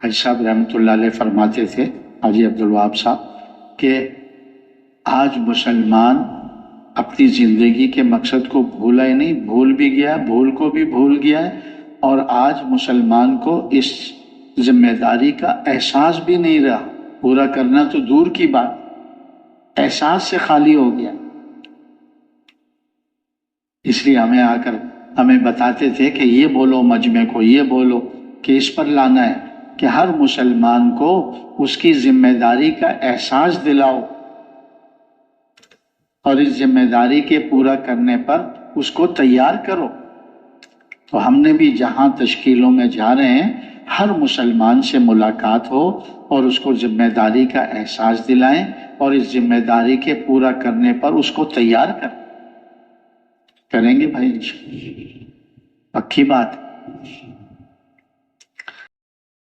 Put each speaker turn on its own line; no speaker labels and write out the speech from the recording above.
حاجی صاحب رحمۃ اللہ علیہ فرماتے تھے، حاجی عبدالوہاب صاحب، کہ آج مسلمان اپنی زندگی کے مقصد کو بھولا ہی نہیں، بھول بھی گیا، بھول کو بھی بھول گیا ہے، اور آج مسلمان کو اس ذمہ داری کا احساس بھی نہیں رہا، پورا کرنا تو دور کی بات، احساس سے خالی ہو گیا۔ اس لیے ہمیں بتاتے تھے کہ یہ بولو مجمع کو، یہ بولو کہ اس پر لانا ہے کہ ہر مسلمان کو اس کی ذمہ داری کا احساس دلاؤ، اور اس ذمہ داری کے پورا کرنے پر اس کو تیار کرو۔ تو ہم نے بھی جہاں تشکیلوں میں جا رہے ہیں، ہر مسلمان سے ملاقات ہو اور اس کو ذمہ داری کا احساس دلائیں، اور اس ذمہ داری کے پورا کرنے پر اس کو تیار کریں گے بھائی، پکی بات۔